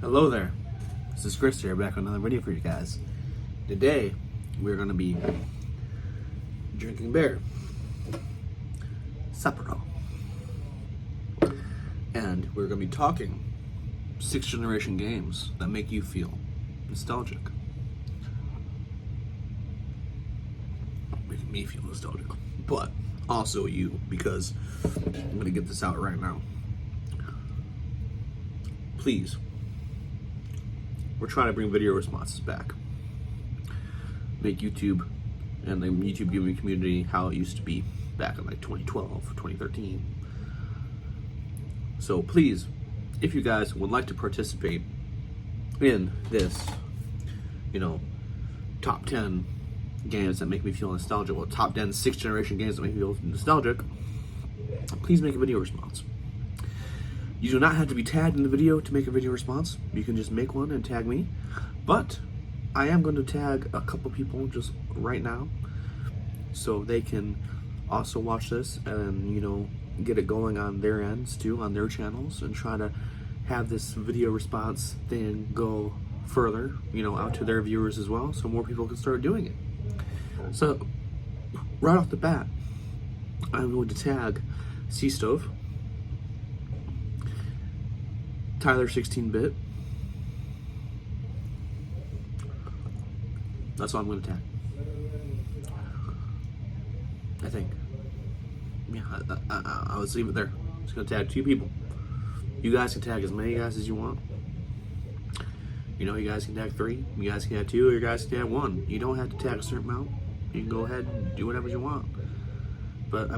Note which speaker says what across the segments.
Speaker 1: Hello there, this is Chris here, back with another video for you guys. Today, we're going to be drinking beer, Sapporo, and we're going to be talking 6th generation games that make you feel nostalgic. Making me feel nostalgic, but also you, because I'm going to get this out right now. Please, we're trying to bring video responses back. Make YouTube and the YouTube gaming community how it used to be back in like 2012, 2013. So please, if you guys would like to participate in this, top 10 games that make me feel nostalgic, or top 10 6th generation games that make me feel nostalgic, please make a video response. You do not have to be tagged in the video to make a video response. You can just make one and tag me. But I am going to tag a couple people just right now so they can also watch this and, get it going on their ends too, on their channels, and try to have this video response thing go further, out to their viewers as well, so more people can start doing it. So, right off the bat, I'm going to tag Sea Stove, Tyler 16-bit. That's all I'm going to tag. I think. Yeah, I would leave it there. I'm just going to tag 2 people. You guys can tag as many guys as you want. You guys can tag 3. You guys can tag 2. Or you guys can tag 1. You don't have to tag a certain amount. You can go ahead and do whatever you want. But,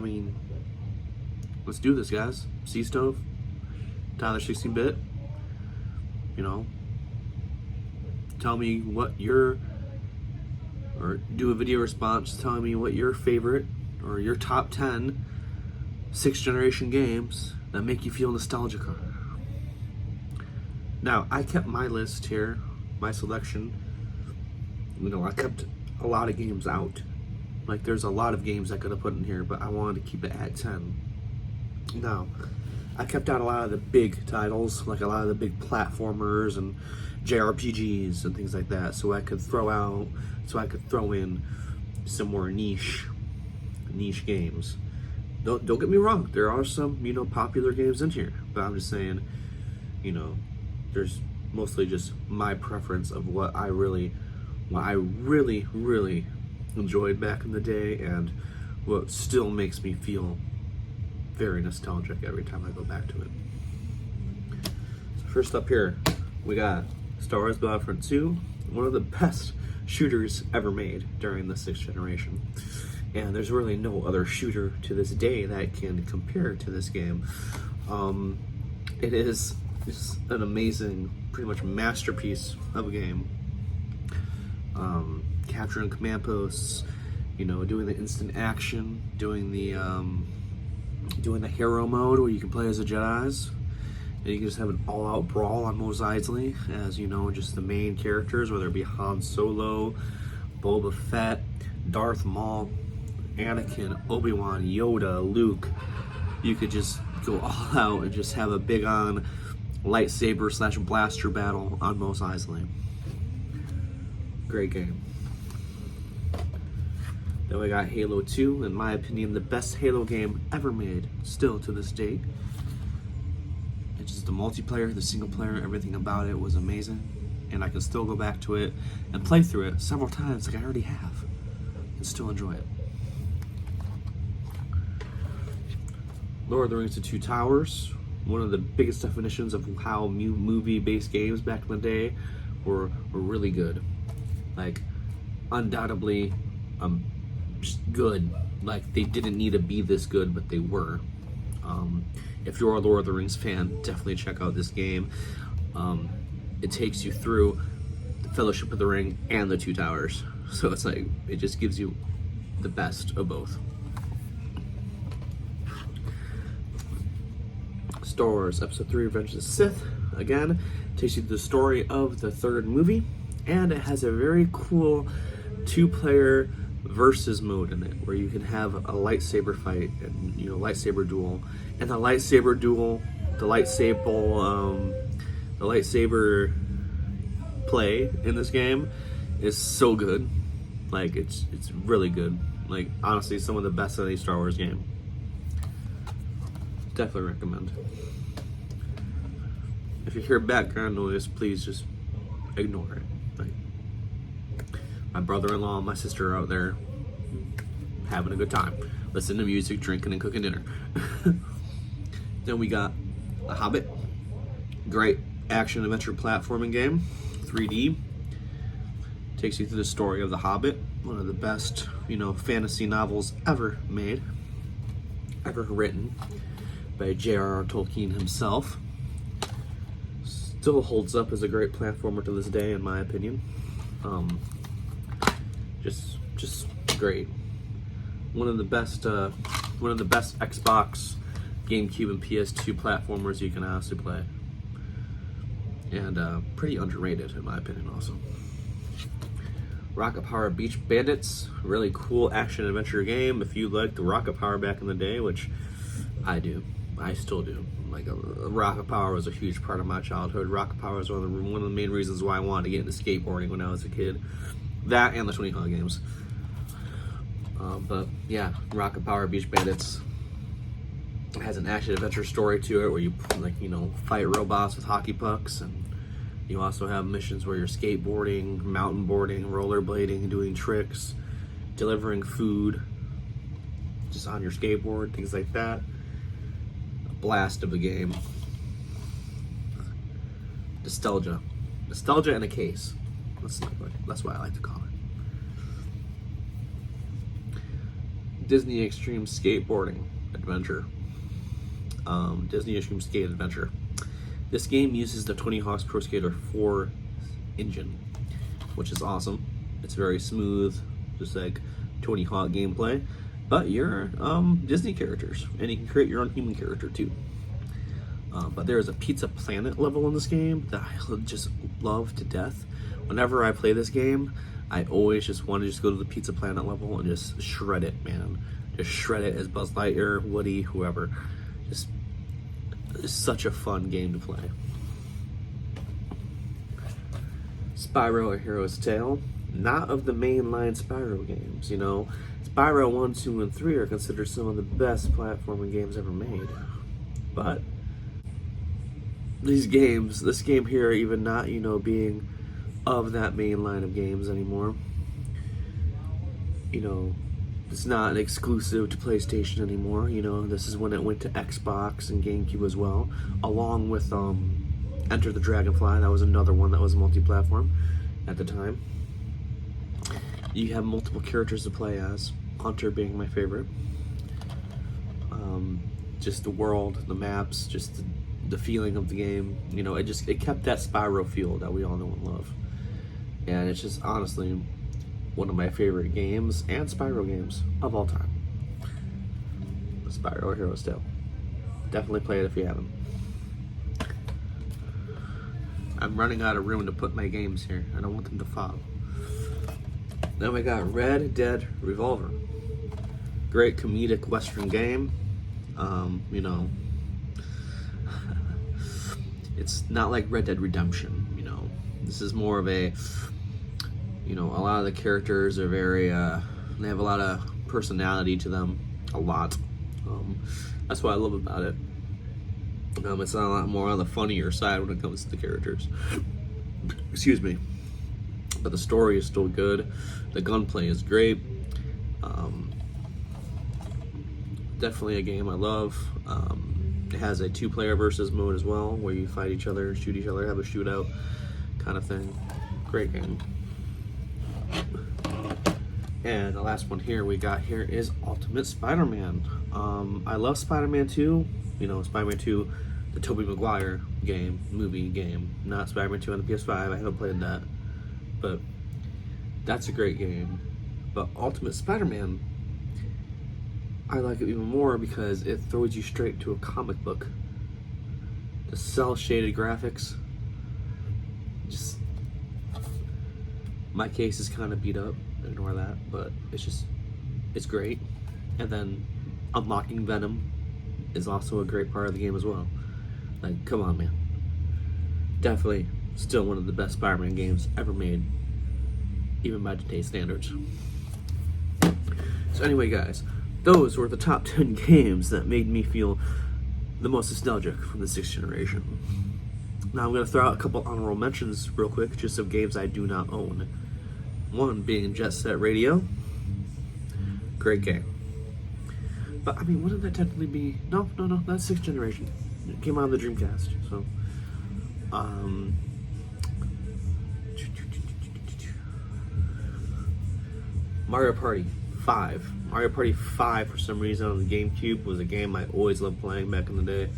Speaker 1: let's do this, guys. Sea Stove, Tyler 16-bit. Tell me what or do a video response telling me what your favorite or your top 10 6th generation games that make you feel nostalgic are. Now, I kept my list here, my selection. I kept a lot of games out. Like, there's a lot of games I could have put in here, but I wanted to keep it at 10. Now, I kept out a lot of the big titles, like a lot of the big platformers and JRPGs and things like that, so I could throw in some more niche games. Don't get me wrong, there are some, popular games in here, but I'm just saying, there's mostly just my preference of what I really enjoyed back in the day, and what still makes me feel very nostalgic every time I go back to it. So first up here, we got Star Wars Battlefront 2, one of the best shooters ever made during the 6th generation. And there's really no other shooter to this day that can compare to this game. It is just an amazing, pretty much masterpiece of a game. Capturing command posts, doing the instant action, doing the hero mode where you can play as the Jedis, and you can just have an all-out brawl on Mos Eisley as just the main characters, whether it be Han Solo, Boba Fett, Darth Maul, Anakin, Obi-Wan, Yoda, Luke. You could just go all out and just have a big on lightsaber / blaster battle on Mos Eisley. Great game. Then we got Halo 2, in my opinion, the best Halo game ever made, still to this date. It's just the multiplayer, the single player, everything about it was amazing. And I can still go back to it and play through it several times like I already have, and still enjoy it. Lord of the Rings: The Two Towers, one of the biggest definitions of how movie-based games back in the day were really good. Like, undoubtedly, just good. Like, they didn't need to be this good, but they were. If you're a Lord of the Rings fan, definitely check out this game. It takes you through the Fellowship of the Ring and the Two Towers. So it's like, it just gives you the best of both. Star Wars Episode 3: Revenge of the Sith, again, takes you to the story of the 3rd movie, and it has a very cool 2-player versus mode in it, where you can have a lightsaber fight and lightsaber duel, and the lightsaber The lightsaber play in this game is so good. Like, it's really good. Like, honestly, some of the best of any Star Wars game. Definitely recommend. If you hear background noise, please just ignore it. Like, my brother-in-law and my sister are out there having a good time, listening to music, drinking, and cooking dinner. Then we got The Hobbit. Great action adventure platforming game, 3D. Takes you through the story of The Hobbit, one of the best, fantasy novels ever made, ever written by J.R.R. Tolkien himself. Still holds up as a great platformer to this day, in my opinion. Just great. One of the best Xbox, GameCube, and PS2 platformers you can honestly play, and pretty underrated in my opinion. Also, Rocket Power Beach Bandits, really cool action adventure game. If you liked Rocket Power back in the day, which I do, I still do. Like, Rocket Power was a huge part of my childhood. Rocket Power was one of the main reasons why I wanted to get into skateboarding when I was a kid. That and the Tony Hawk games. But yeah, Rocket Power Beach Bandits has an action adventure story to it where you fight robots with hockey pucks, and you also have missions where you're skateboarding, mountain boarding, rollerblading, doing tricks, delivering food just on your skateboard, things like that. A blast of a game. Nostalgia in a case. That's what I like to call it. Disney Extreme Skateboarding Adventure. Disney Extreme Skate Adventure. This game uses the Tony Hawk's Pro Skater 4 engine, which is awesome. It's very smooth, just like Tony Hawk gameplay, but you're Disney characters, and you can create your own human character too. But there is a Pizza Planet level in this game that I just love to death. Whenever I play this game, I always just want to go to the Pizza Planet level and just shred it, man. Just shred it as Buzz Lightyear, Woody, whoever. It's such a fun game to play. Spyro: A Hero's Tale. Not of the mainline Spyro games, Spyro 1, 2, and 3 are considered some of the best platforming games ever made. But this game here, even not, being of that main line of games anymore. It's not exclusive to PlayStation anymore. This is when it went to Xbox and GameCube as well, along with Enter the Dragonfly. That was another one that was multi-platform at the time. You have multiple characters to play as, Hunter being my favorite. Just the world, the maps, just the feeling of the game. It kept that Spyro feel that we all know and love. And it's just honestly one of my favorite games and Spyro games of all time. Spyro: A Hero's Tale. Definitely play it if you haven't. I'm running out of room to put my games here. I don't want them to fall. Then we got Red Dead Revolver. Great comedic Western game. It's not like Red Dead Redemption. This is more of a, a lot of the characters are very, they have a lot of personality to them. A lot. That's what I love about it. It's a lot more on the funnier side when it comes to the characters. Excuse me. But the story is still good. The gunplay is great. Definitely a game I love. It has a 2-player versus mode as well, where you fight each other, shoot each other, have a shootout kind of thing. Great game. And the last one here we got here is Ultimate Spider-Man. I love Spider-Man 2. Spider-Man 2, the Tobey Maguire movie game. Not Spider-Man 2 on the PS5. I haven't played that. But that's a great game. But Ultimate Spider-Man, I like it even more because it throws you straight to a comic book. The cel-shaded graphics. Just, my case is kind of beat up. Ignore that, but it's great. And then unlocking Venom is also a great part of the game as well. Like, come on, man. definitely still one of the best Spider-Man games ever made, even by today's standards. So anyway, guys, those were the top 10 games that made me feel the most nostalgic from the 6th generation. Now I'm going to throw out a couple honorable mentions real quick, just of games I do not own. One being Jet Set Radio. Great game. But, I mean, wouldn't that technically be... No, that's 6th generation. It came out on the Dreamcast, so... Mario Party 5. Mario Party 5, for some reason, on the GameCube, was a game I always loved playing back in the day.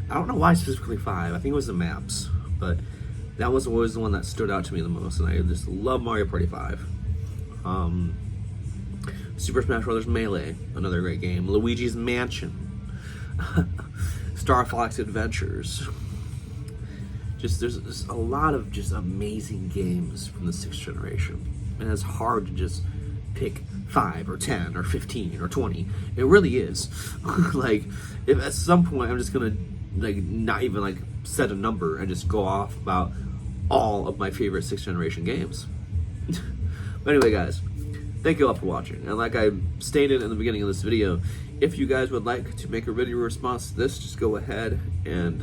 Speaker 1: I don't know why specifically 5. I think it was the maps, but that was always the one that stood out to me the most, and I just love Mario Party 5. Super Smash Bros. Melee, another great game. Luigi's Mansion. Star Fox Adventures. There's a lot of just amazing games from the 6th generation, and it's hard to just pick 5 or 10 or 15 or 20. It really is. Like, if at some point I'm just gonna like not even like set a number and just go off about all of my favorite 6th generation games. But anyway, guys, thank you all for watching. And like I stated in the beginning of this video, if you guys would like to make a video response to this, just go ahead and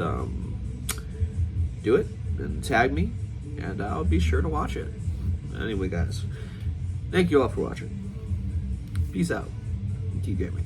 Speaker 1: do it and tag me, and I'll be sure to watch it. Anyway, guys, thank you all for watching. Peace out. Keep gaming.